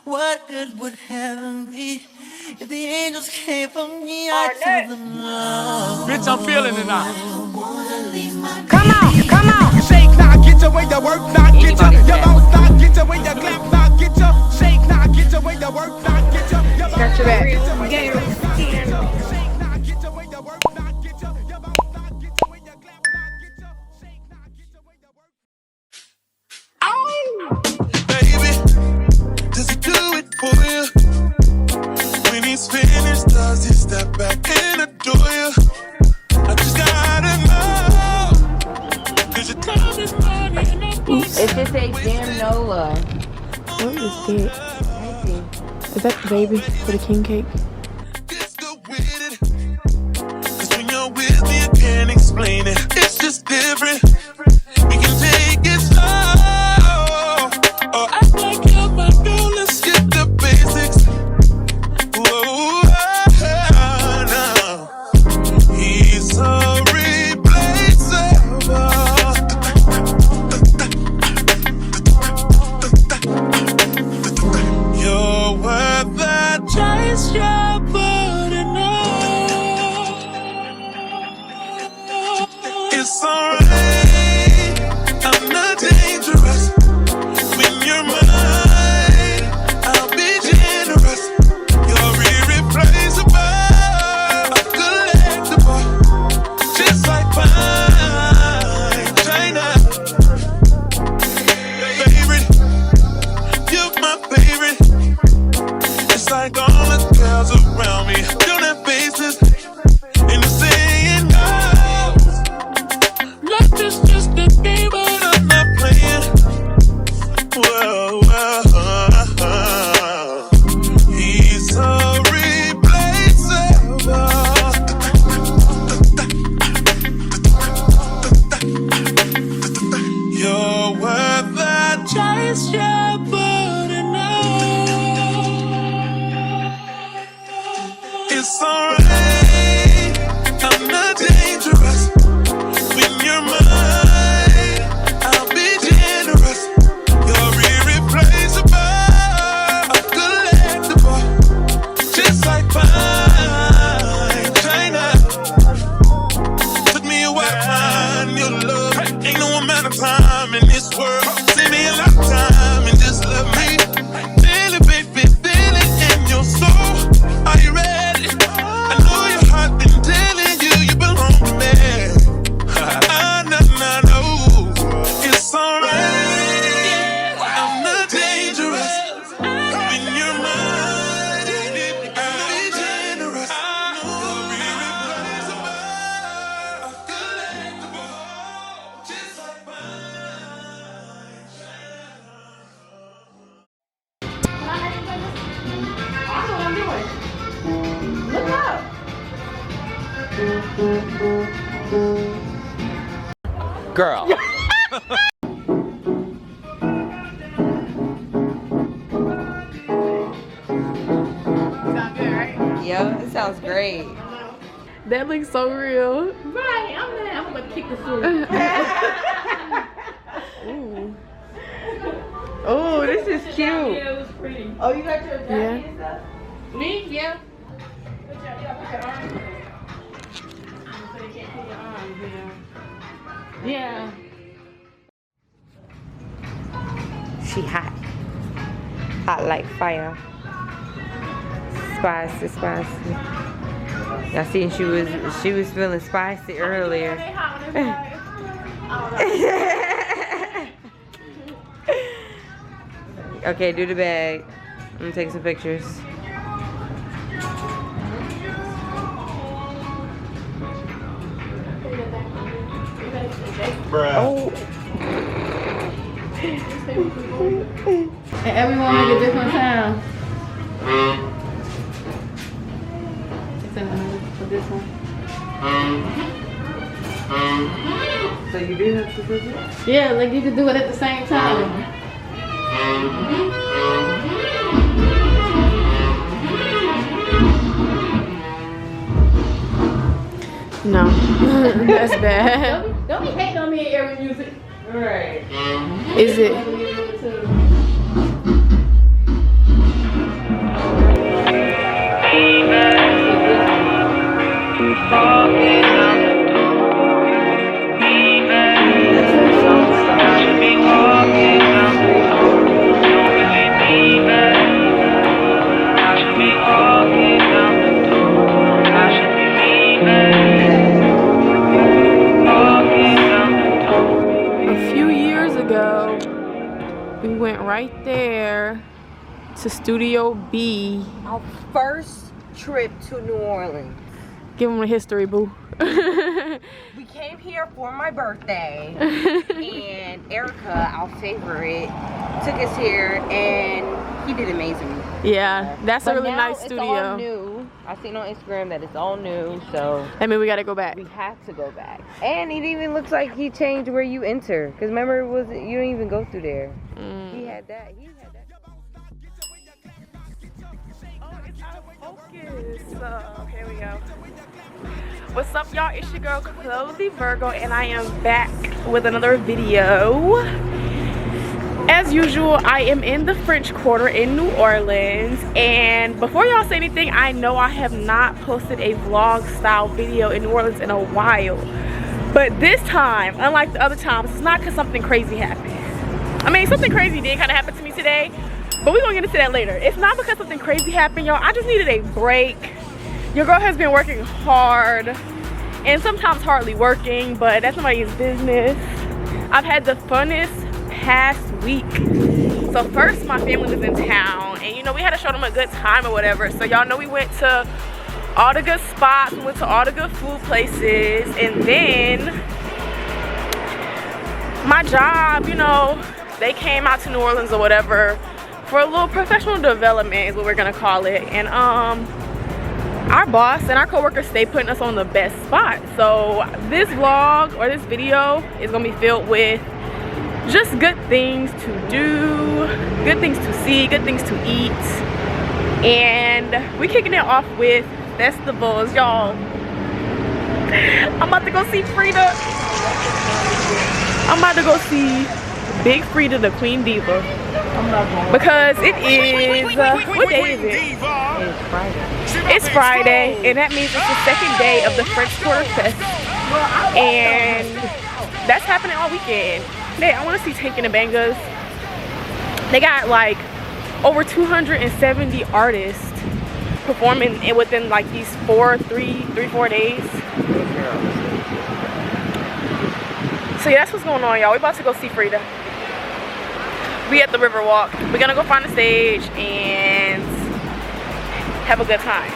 What good would heaven be if the angels came for me? I tell them no. Bitch, I'm feeling it now. Come on, come on. Shake now, get your way to work now, get your bounce now, get your way to clap now, get your shake now, get your way to work now, get your Got your back. shake now, get your way to work now, get your bounce now, get your way to clap now, get your shake now, get your way to work. Baby, does he do it for you? When he's finished, does he step back and adore you? I just gotta know, 'cause your time is money and I'm It just says Damn Nola. What is that? Is that the baby for the king cake? just go with it. 'Cause when you're with me, I can't explain it. It's just different. We can take it slow. Or act like you're my girl, let's skip the basics. Whoa, no. He's so replaceable. You're worth the chase you're putting on. It's alright, I'm not dangerous. When you're mine, I'll be generous. You're irreplaceable, collectible, just like fine china. Favorite, you're my favorite. It's like all the girls around me don't have faces, and they're saying no. Life is just a game, but I'm not playing. Whoa, whoa. He's so replaceable. You're worth the chase you're putting on. It's alright, I'm not dangerous. When you're mine, I'll be generous. You're irreplaceable, collectible, just like fine china. Took me a while to find your love. Ain't no amount of time in this world. Save me a lifetime and just love me. Feel it, baby, feel it in your soul. Are you ready? I know your heart been telling you you belong to me. I know. It's alright, I'm not dangerous. When you're mine, I'll be generous. You're irreplaceable, collectible, just like Girl. Yo, it sounds great. That looks so real. Right, I'm about to kick the food. Ooh. Oh, this is cute. Yeah, it was pretty. Oh, you got your jacket Yeah. and stuff? Me? Yeah. Put your arms in. So you can't put your arms in. Yeah. She hot. Hot like fire. Spicy, spicy. Y'all seen she was feeling spicy earlier. They hot when it's Okay, do the bag. I'm gonna take some pictures. Oh. And everyone make a different sound. It's in the middle for this one. So you do have to put it? Yeah, like you can do it at the same time. No, that's bad. Don't be hating on me in every music. Right. Is it? there to Studio B. Our first trip to New Orleans. Give them a history, boo. We came here for my birthday, and Erica, our favorite, took us here, and he did amazing. Yeah, that's a But really now nice it's all studio. new. I seen on Instagram that it's all new, so I mean, we gotta go back. we have to go back. And it even looks like he changed where you enter, because remember, you didn't even go through there. He had that. He had that. Oh, it's out of focus. So, here we go. What's up, y'all? It's your girl, Chloe Virgo, and I am back with another video. As usual, I am in the French Quarter in New Orleans, and before y'all say anything, I know I have not posted a vlog style video in New Orleans in a while. But this time, unlike the other times, it's not because something crazy happened. I mean, something crazy did kind of happen to me today, but we're gonna get into that later. It's not because something crazy happened, y'all. I just needed a break. Your girl has been working hard and sometimes hardly working, but that's nobody's business. I've had the funnest past week. So first, my family was in town, and you know, we had to show them a good time or whatever. So y'all know we went to all the good spots, we went to all the good food places, and then my job, you know, they came out to New Orleans or whatever for a little professional development is what we're gonna call it. And our boss and our coworkers stay putting us on the best spot. So this vlog or this video is gonna be filled with just good things to do, good things to see, good things to eat. And we kicking it off with festivals, y'all. I'm about to go see Frida. I'm about to go see Big Frida, the Queen Diva. Because it is, what day is it? It's Friday. It's Friday, and that means it's the second day of the French Quarter Fest. And that's happening all weekend. Man, I want to see Tank and the Bangas. They got like over 270 artists performing within like these 4 days. So yeah, that's what's going on, y'all. We're about to go see Frida. We at the Riverwalk. We're gonna go find the stage and have a good time.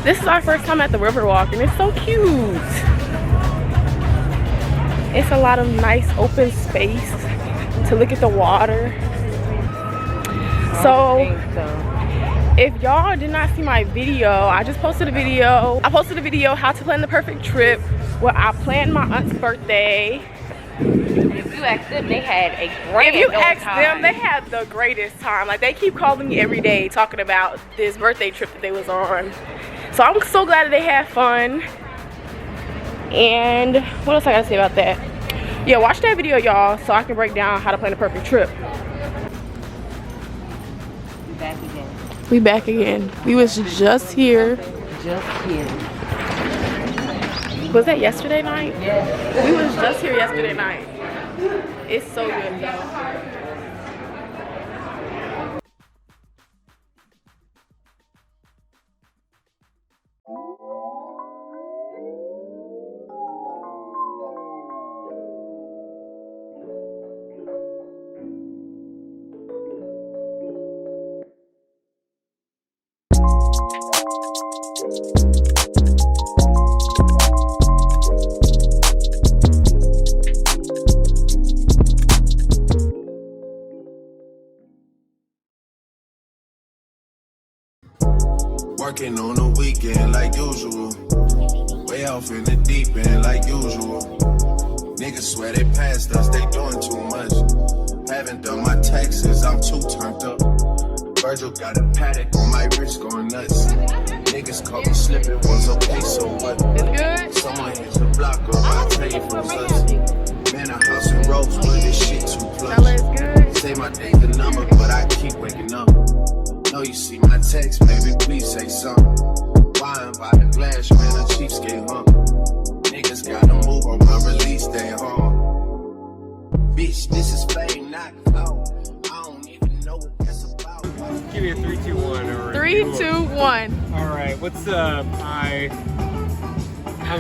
This is our first time at the Riverwalk, and it's so cute. It's a lot of nice open space to look at the water. So if y'all did not see my video, I just posted a video. I posted a video how to plan the perfect trip where I planned my aunt's birthday. If you asked them, they had a great If you ask time. them, they had the greatest time. Like, they keep calling me every day talking about this birthday trip that they was on. So I'm so glad that they had fun. And what else I gotta say about that? Yeah, watch that video, y'all, so I can break down how to plan a perfect trip. We back again. We back again. We was just here. Just here. Was that yesterday night? Yeah. We was just here yesterday night. It's so good, y'all. Working on the weekend like usual. Way off in the deep end like usual. Niggas swear they passed us, they doing too much. Haven't done my taxes, I'm too turned up. Virgil got a paddock on my wrist going nuts. Niggas caught me slipping, was okay, so what? It's good? Someone hit the block up, I tell you from us. Man, a house in Rose, but this shit too Stella plush. is good. Say my day's the number, but I keep waking up. Know you see my text, baby, please say something. buying by the glass, man, a cheapskate, huh? Niggas gotta move on my release day, huh? Bitch, this is fame, not clout. I don't even know what that's about. Give me a 3, 2, 1 or 3, 2, 1. All right, what's up? I'm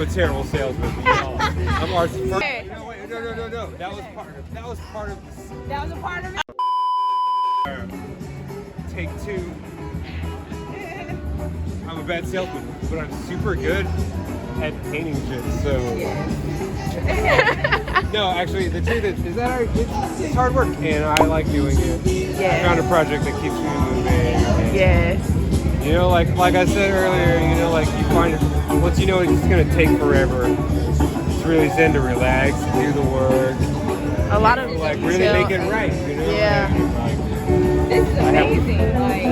a terrible salesman. I'm our first. No, wait, no. That was part of Take 2. I'm a bad salesman, but I'm super good at painting shit, so. No, actually, the truth is that it's hard work, and I like doing it. Yeah. I found a project that keeps me moving. And, Yes. you know, like I said earlier, you know, like you find it, once you know it's gonna take forever, it's really zen to relax, do the work. A lot of Like really make it right, you know? Yeah. This is amazing. Like,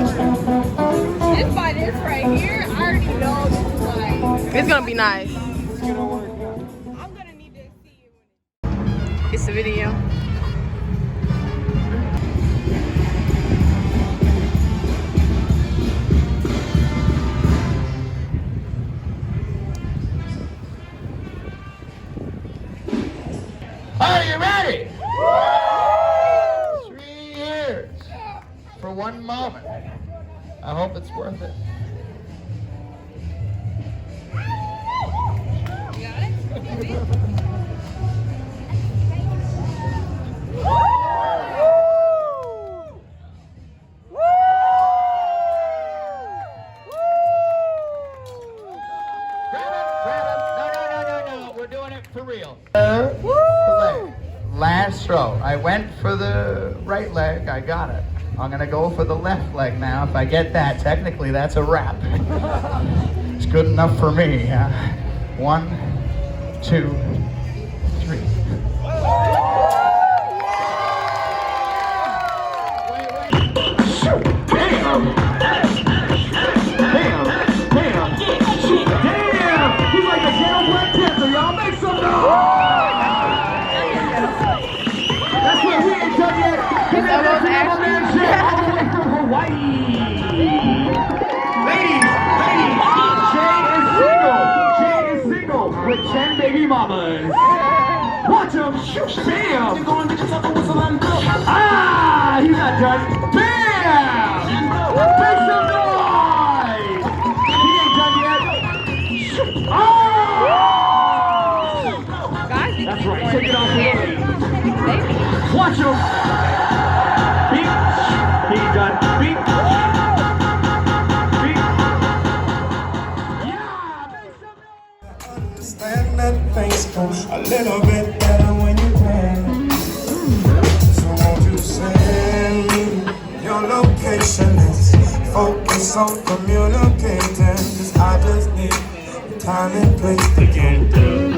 just by this right here, I already know this is like. It's gonna be nice. It's gonna work. I'm gonna need to see you. It's a video. Are you ready? 3 years for one moment. I hope it's worth it. No. We're doing it for real. Leg. Last throw. I went for the right leg. I got it. I'm gonna go for the left leg now. If I get that, technically that's a wrap. It's good enough for me. 1, 2, 3. He's like a jailbreak panther, y'all. Make some noise. That's what we ain't done yet. He's almost actually. all the way from Hawaii. Ladies, Jay is single with 10 baby mamas. Watch him. Bam. Ah, he's not done. Bam. Make some noise. He ain't done yet. Oh! Guys, That's right. Take it off the way. Watch him. Beep. He's done. Beep. Beep. Yeah. Make some noise. Understand that things go a little bit better when you can. So won't you send me your location? Let's focus on communicating. 'Cause I just need time and place to get there.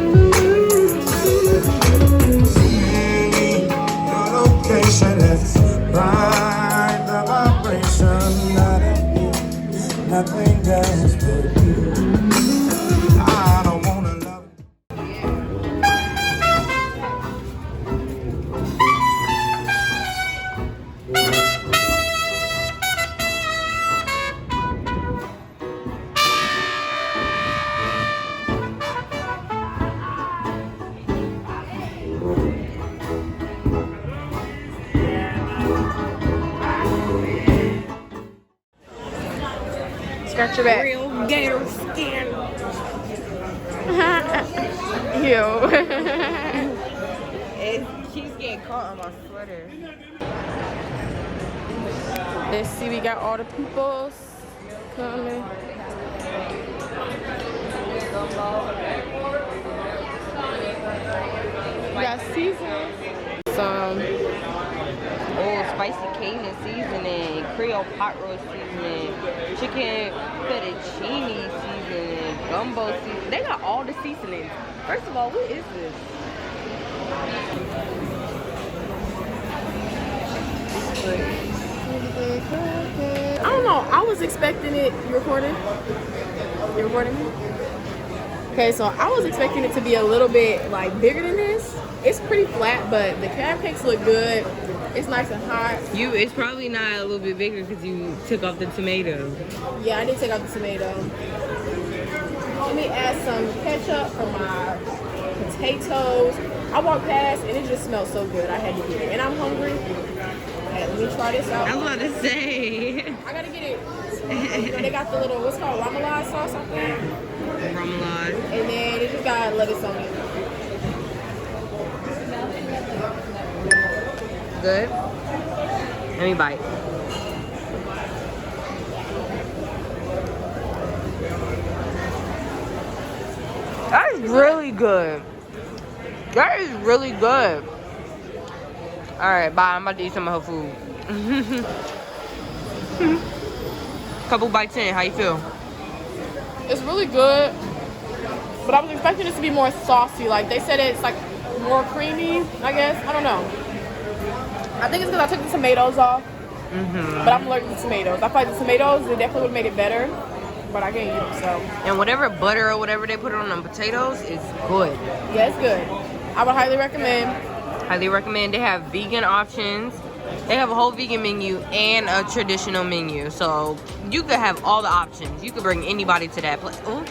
Send me your location. Let's ride the vibration. Not at you, nothing else but you. I don't wanna love you. Scratch your back. Real gator skin. Ew. It keeps getting caught on my sweater. Let's see, we got all the peoples coming. We got season. Some Spicy Cajun seasoning, Creole pot roast seasoning, chicken fettuccine seasoning, gumbo seasoning. They got all the seasonings. First of all, what is this? I don't know. I was expecting it. You recording? You recording me? Okay, so I was expecting it to be a little bit like bigger than this. It's pretty flat, but the crab cakes look good. It's nice and hot. It's probably not a little bit bigger because you took off the tomato. Yeah, I did take out the tomato. Let me add some ketchup for my potatoes. I walked past and it just smells so good. I had to get it. And I'm hungry. Okay, let me try this out. I was about to say. I gotta get it. You know, they got the little, what's called remoulade sauce, I think. Remoulade. And then they just got lettuce on it. Good. Let me bite. That is really good. That is really good. Alright, bye. I'm about to eat some of her food. Couple bites in, how you feel? It's really good. But I was expecting this to be more saucy. Like they said it's like more creamy, I guess. I don't know. I think it's because I took the tomatoes off. But I'm allergic to tomatoes. I feel like the tomatoes, they definitely would have made it better. But I can't eat them, so. And whatever butter or whatever they put on them potatoes is good. Yeah, it's good. I would highly recommend. Highly recommend. They have vegan options. They have a whole vegan menu and a traditional menu. So you could have all the options. You could bring anybody to that place. Ooh.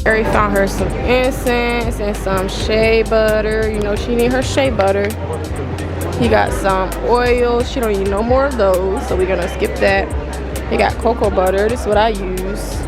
Carrie found her some incense and some shea butter. You know, she need her shea butter. He got some oil. She don't need no more of those, so we're gonna skip that. He got cocoa butter. This is what I use.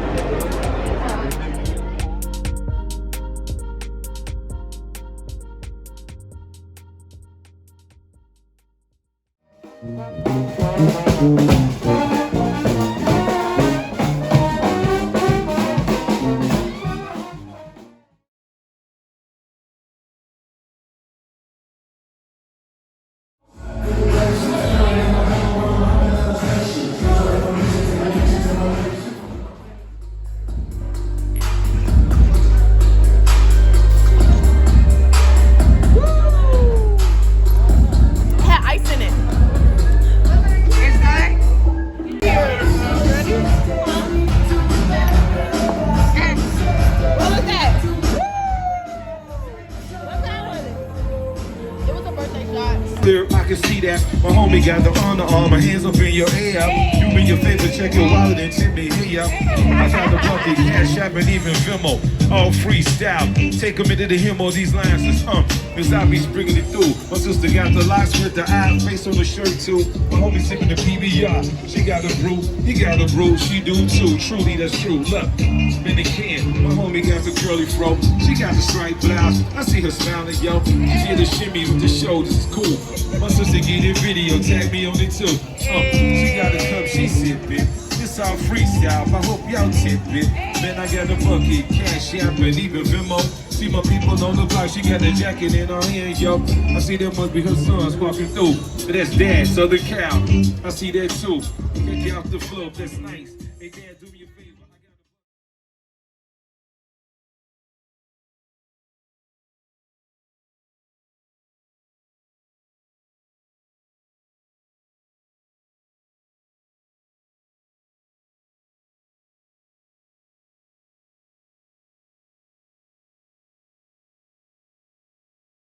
I can see that my homie got the honor on my hands up in your air. Do me a favor, check your wallet and tip me here. I got the bucket, Cash App, and even Venmo. All freestyle. Take them into the hymn. These lines is as I be bringing it through. My sister got the locks with the eye face on the shirt too. My homie sipping the PBR. She got a brew, he got a brew, she do too. Truly, that's true. Look, spin the can. My homie got the curly fro. She got the striped blouse. I see her smiling, yo. She get the shimmy with the shoulders. It's cool. My sister get in video, tag me on it too. She got a cup, she sippin'. This all freestyle, I hope y'all tip it. Man, I got a bucket, Cash App, and even Venmo. See my people on the block, she got the jacket in her hand, yo. I see that must be her sons walking through. But that's Dad, Southern Cal. I see that too. Get you off the floor, that's nice. Hey, Dad, do me a favor.